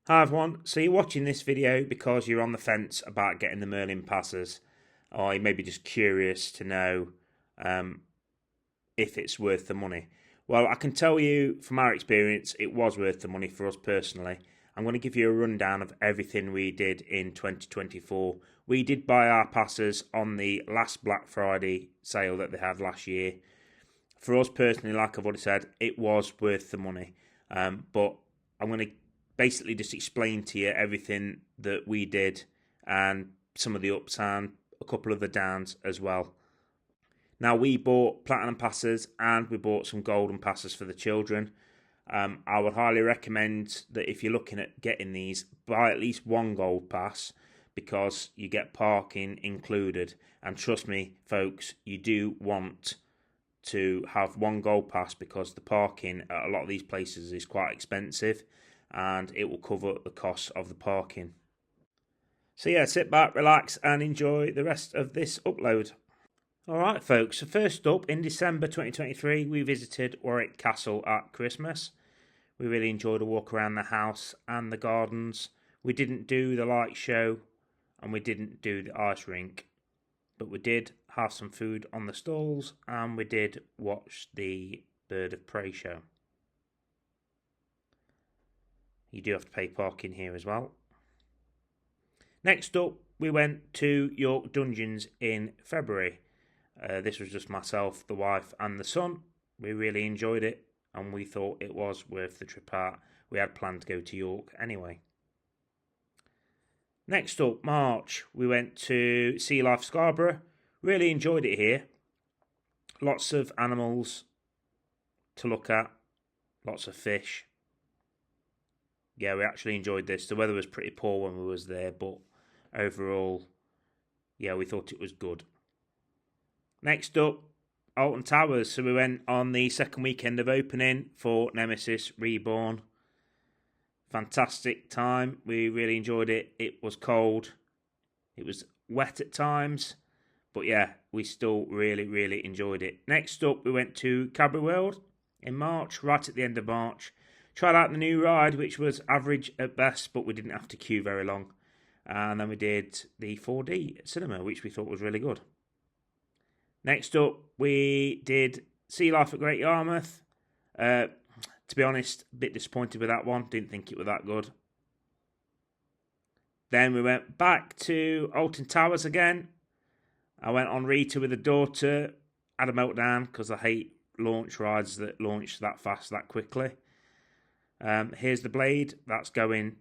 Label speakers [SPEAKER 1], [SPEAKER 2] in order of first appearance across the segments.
[SPEAKER 1] Hi everyone, so you're watching this video because you're on the fence about getting the Merlin passes, or you may be just curious to know if it's worth the money. Well, I can tell you from our experience it was worth the money for us personally. I'm going to give you a rundown of everything we did in 2024. We did buy our passes on the last Black Friday sale that they had last year. For us personally, like I've already said, it was worth the money. But I'm going to basically just explain to you everything that we did and some of the ups and a couple of the downs as well. Now, we bought platinum passes and we bought some golden passes for the children. I would highly recommend that if you're looking at getting these, buy at least one gold pass because you get parking included. And trust me, folks, you do want to have one gold pass because the parking at a lot of these places is quite expensive and it will cover the cost of the parking. So yeah, sit back, relax and enjoy the rest of this upload. Alright folks, so first up, in December 2023 we visited Warwick Castle at Christmas. We really enjoyed a walk around the house and the gardens. We didn't do the light show and we didn't do the ice rink, but we did have some food on the stalls and we did watch the Bird of Prey show. You do have to pay parking here as well. Next up, we went to York Dungeons in February. This was just myself, the wife and the son. We really enjoyed it and we thought it was worth the trip out. We had planned to go to York anyway. Next up, March, we went to Sea Life Scarborough. Really enjoyed it here. Lots of animals to look at. Lots of fish. Yeah, we actually enjoyed this. The weather was pretty poor when we was there, but overall, yeah, we thought it was good. Next up, Alton Towers. So we went on the second weekend of opening for Nemesis Reborn. Fantastic time. We really enjoyed it. It was cold. It was wet at times. But yeah, we still really enjoyed it. Next up, we went to Cadbury World in March, right at the end of March. Tried out the new ride, which was average at best, but we didn't have to queue very long. And then we did the 4D cinema, which we thought was really good. Next up, we did Sea Life at Great Yarmouth. To be honest, a bit disappointed with that one. Didn't think it was that good. Then we went back to Alton Towers again. I went on Rita with the daughter. Had a meltdown because I hate launch rides that launch that fast, that quickly. Here's the Blade. That's going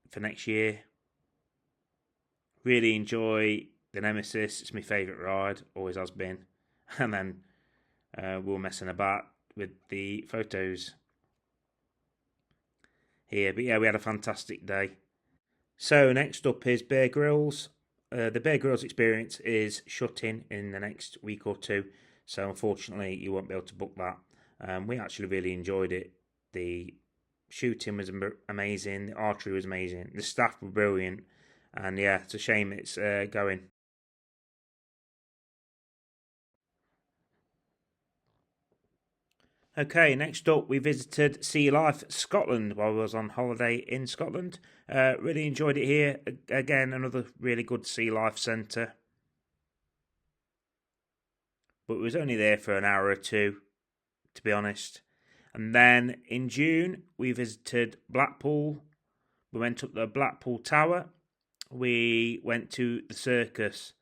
[SPEAKER 1] for next year. Really enjoy the Nemesis. It's my favourite ride. Always has been. And then we were messing about with the photos here. But yeah, we had a fantastic day. So next up is Bear Grylls. The Bear Grylls experience is shutting in the next week or two. So unfortunately, you won't be able to book that. We actually really enjoyed it. The shooting was amazing. The archery was amazing. The staff were brilliant. And yeah, it's a shame it's going. Okay, next up we visited Sea Life Scotland while I was on holiday in Scotland. Really enjoyed it here. Again, another really good Sea Life centre. But we was only there for an hour or two, to be honest. And then in June we visited Blackpool. We went up the Blackpool Tower. We went to the circus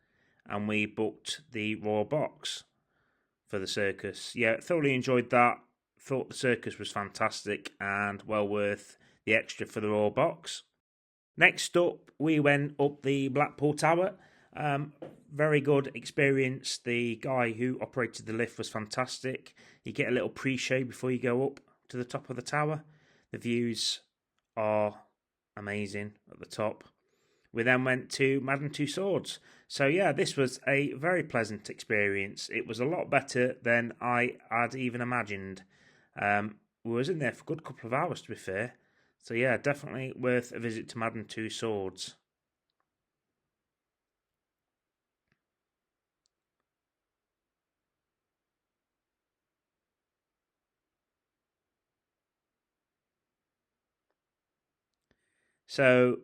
[SPEAKER 1] and we booked the Royal Box for the circus. Yeah, thoroughly enjoyed that. Thought the circus was fantastic and well worth the extra for the Royal Box. Next up, we went up the Blackpool Tower. Very good experience. The guy who operated the lift was fantastic. You get a little pre-show before you go up to the top of the tower. The views are amazing at the top. We then went to Madame Tussauds. So yeah, this was a very pleasant experience. It was a lot better than I had even imagined. We was in there for a good couple of hours, to be fair. So yeah, definitely worth a visit to Madame Tussauds. So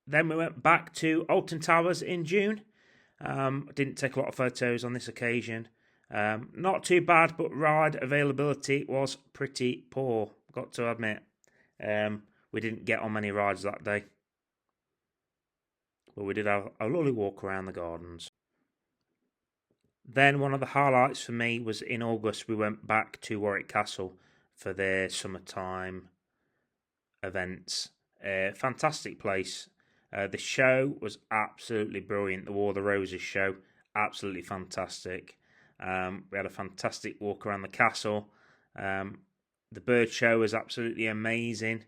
[SPEAKER 1] then we went back to Alton Towers in June. Didn't take a lot of photos on this occasion. Not too bad, but ride availability was pretty poor, got to admit. We didn't get on many rides that day. But we did have a lovely walk around the gardens. Then one of the highlights for me was in August, we went back to Warwick Castle for their summertime events. Fantastic place. The show was absolutely brilliant. The War of the Roses show, absolutely fantastic. We had a fantastic walk around the castle. The bird show was absolutely amazing.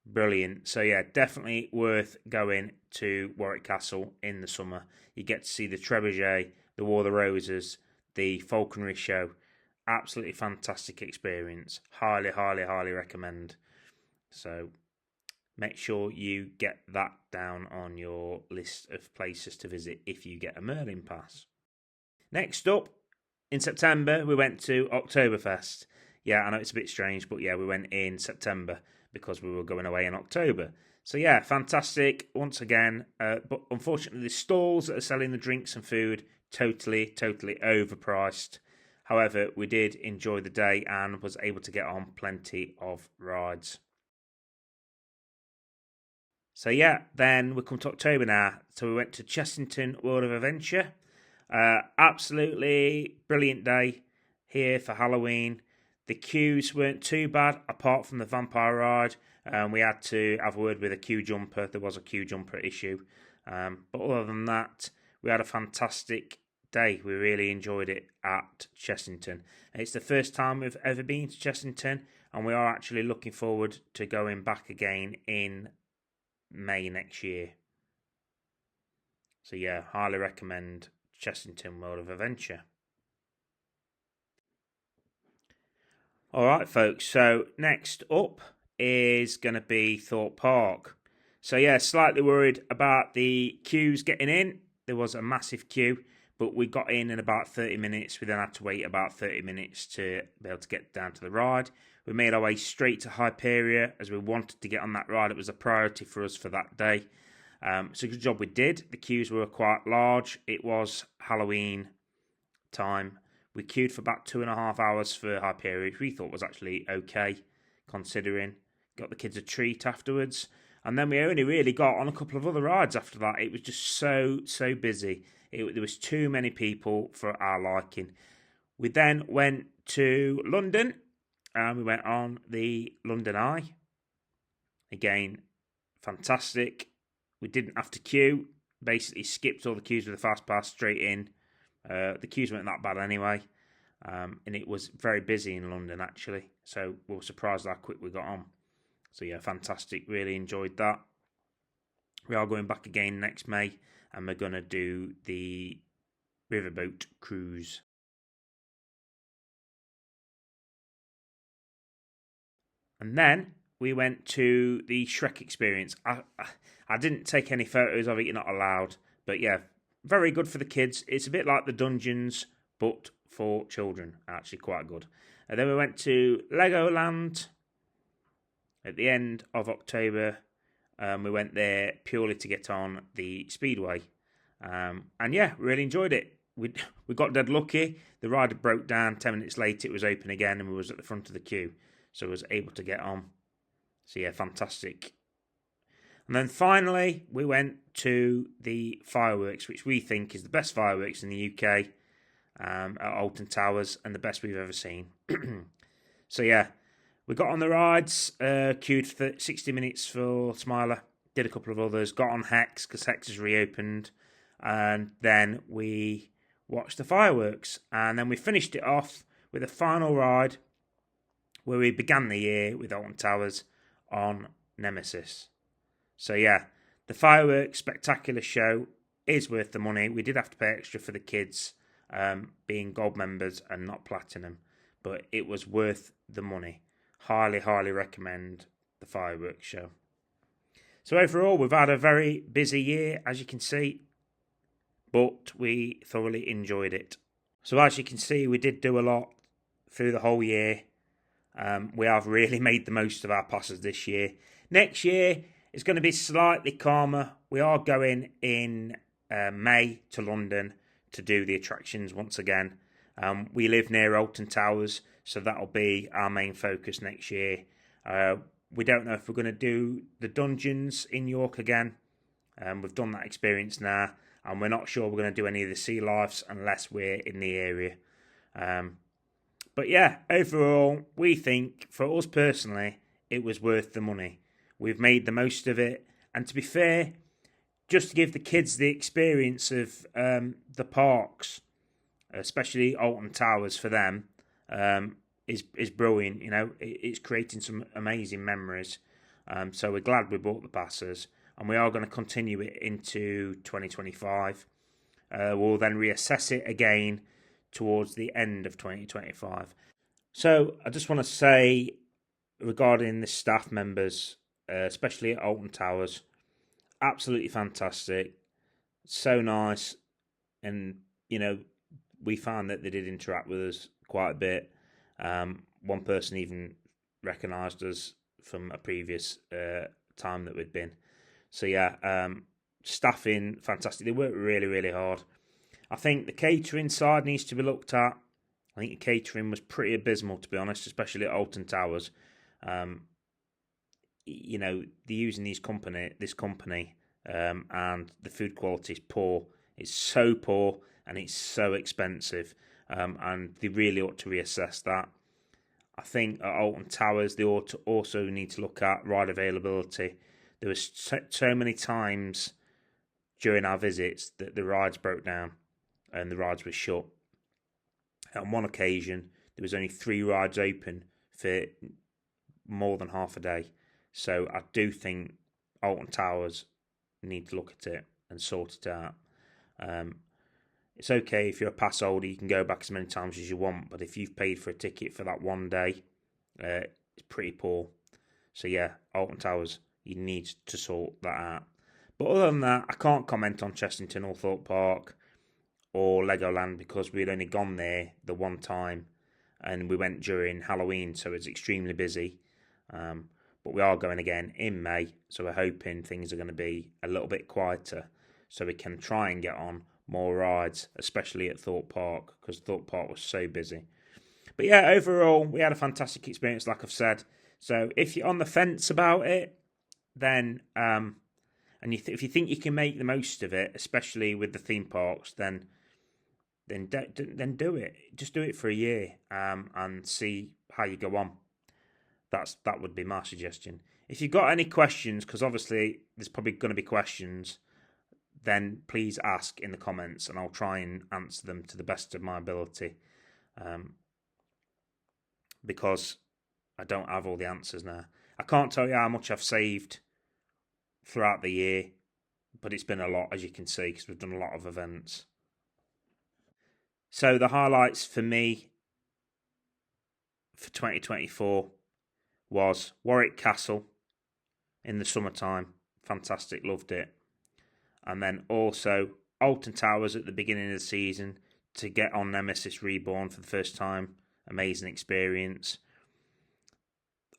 [SPEAKER 1] Brilliant. So yeah, definitely worth going to Warwick Castle in the summer. You get to see the trebuchet, the War of the Roses, the falconry show. Absolutely fantastic experience. Highly, highly, highly recommend. So make sure you get that down on your list of places to visit if you get a Merlin pass. Next up, in September, we went to Oktoberfest. Yeah, I know it's a bit strange, but yeah, we went in September because we were going away in October. So yeah, fantastic once again. But unfortunately, the stalls that are selling the drinks and food, totally overpriced. However, we did enjoy the day and was able to get on plenty of rides. So yeah, then we come to October now. So we went to Chessington World of Adventure. Absolutely brilliant day here for Halloween. The queues weren't too bad, apart from the vampire ride. We had to have a word with a queue jumper. There was a queue jumper issue. But other than that, we had a fantastic day. We really enjoyed it at Chessington. It's the first time we've ever been to Chessington, and we are actually looking forward to going back again in May next year. So yeah, highly recommend Chessington World of Adventure. Alright folks, so next up is going to be Thorpe Park. So yeah, slightly worried about the queues getting in. There was a massive queue, but we got in about 30 minutes. We then had to wait about 30 minutes to be able to get down to the ride. We made our way straight to Hyperia as we wanted to get on that ride. It was a priority for us for that day. So good job we did. The queues were quite large. It was Halloween time. We queued for about 2.5 hours for Hyperia, which we thought was actually okay, considering. Got the kids a treat afterwards. And then we only really got on a couple of other rides after that. It was just so busy. There was too many people for our liking. We then went to London, and we went on the London Eye. Again, fantastic. We didn't have to queue. Basically skipped all the queues with a fast pass straight in. The queues weren't that bad anyway. And it was very busy in London, actually. So we were surprised how quick we got on. So yeah, fantastic. Really enjoyed that. We are going back again next May, and we're going to do the riverboat cruise. And then we went to the Shrek experience. I didn't take any photos of it, you're not allowed. But yeah, very good for the kids. It's a bit like the Dungeons, but for children. Actually quite good. And then we went to Legoland at the end of October. We went there purely to get on the Speedway. And yeah, really enjoyed it. We got dead lucky. The ride broke down 10 minutes later. It was open again, and we was at the front of the queue. So I was able to get on. So yeah, fantastic. And then finally, we went to the fireworks, which we think is the best fireworks in the UK, at Alton Towers, and the best we've ever seen. So yeah, we got on the rides, queued for 60 minutes for Smiler, did a couple of others, got on Hex, because Hex has reopened, and then we watched the fireworks. And then we finished it off with a final ride, where we began the year with Alton Towers on Nemesis. So yeah, the fireworks spectacular show is worth the money. We did have to pay extra for the kids, being gold members and not platinum, but it was worth the money. Highly recommend the fireworks show. So overall, we've had a very busy year, as you can see, but we thoroughly enjoyed it. So as you can see, we did do a lot through the whole year. We have really made the most of our passes this year. Next year, It's going to be slightly calmer. We are going in May to London to do the attractions once again. We live near Alton Towers, so that'll be our main focus next year. We don't know if we're going to do the dungeons in York again. We've done that experience now, and we're not sure we're going to do any of the sea lives unless we're in the area. But yeah, overall, we think, for us personally, it was worth the money. We've made the most of it, and to be fair, just to give the kids the experience of the parks, especially Alton Towers for them, is brilliant. You know, it's creating some amazing memories. So we're glad we bought the passes, and we are going to continue it into 2025. We'll then reassess it again towards the end of 2025. So I just want to say regarding the staff members, especially at Alton Towers, absolutely fantastic, so nice, and you know, we found that they did interact with us quite a bit. One person even recognised us from a previous time that we'd been. So yeah, staffing fantastic. They work really, really hard. I think the catering side needs to be looked at. I think the catering was pretty abysmal, to be honest, especially at Alton Towers. You know, they're using this company, and the food quality is poor. It's so poor, and it's so expensive, and they really ought to reassess that. I think at Alton Towers, they ought to also need to look at ride availability. There was so many times during our visits that the rides broke down and the rides were shut. On one occasion, there was only 3 rides open for more than half a day. So I do think Alton Towers need to look at it and sort it out. It's okay if you're a pass holder, you can go back as many times as you want, but if you've paid for a ticket for that one day, it's pretty poor. So yeah, Alton Towers, you need to sort that out. But other than that, I can't comment on Chessington or Thorpe Park or Legoland because we'd only gone there the one time and we went during Halloween, so it's extremely busy. But we are going again in May, so we're hoping things are going to be a little bit quieter so we can try and get on more rides, especially at Thorpe Park, because Thorpe Park was so busy. But yeah, overall, we had a fantastic experience, like I've said. So if you're on the fence about it, then if you think you can make the most of it, especially with the theme parks, then do it. Just do it for a year and see how you go on. That would be my suggestion. If you've got any questions, because obviously there's probably going to be questions, then please ask in the comments and I'll try and answer them to the best of my ability. Because I don't have all the answers now. I can't tell you how much I've saved throughout the year, but it's been a lot, as you can see, because we've done a lot of events. So the highlights for me for 2024 was Warwick Castle in the summertime. Fantastic, loved it. And then also Alton Towers at the beginning of the season to get on Nemesis Reborn for the first time. Amazing experience.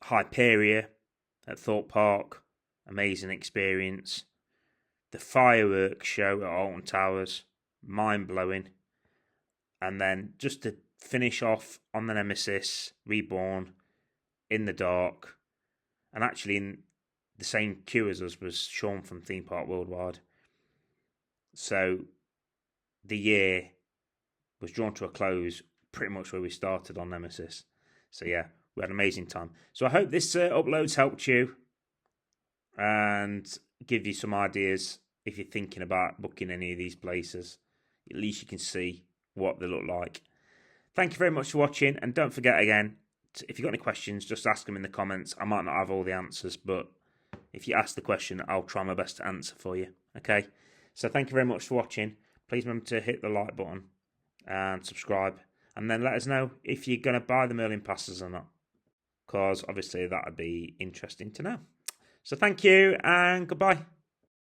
[SPEAKER 1] Hyperia at Thorpe Park. Amazing experience. The fireworks show at Alton Towers. Mind-blowing. And then just to finish off on the Nemesis Reborn in the dark. And actually in the same queue as us was Sean from Theme Park Worldwide. So the year was drawn to a close pretty much where we started on Nemesis. So yeah, we had an amazing time. So I hope this upload's helped you and give you some ideas if you're thinking about booking any of these places. At least you can see what they look like. Thank you very much for watching, and don't forget again, if you've got any questions, just ask them in the comments. I might not have all the answers, but if you ask the question, I'll try my best to answer for you. Okay? So thank you very much for watching. Please remember to hit the like button and subscribe, and then let us know if you're going to buy the Merlin passes or not, because obviously that would be interesting to know. So thank you and goodbye.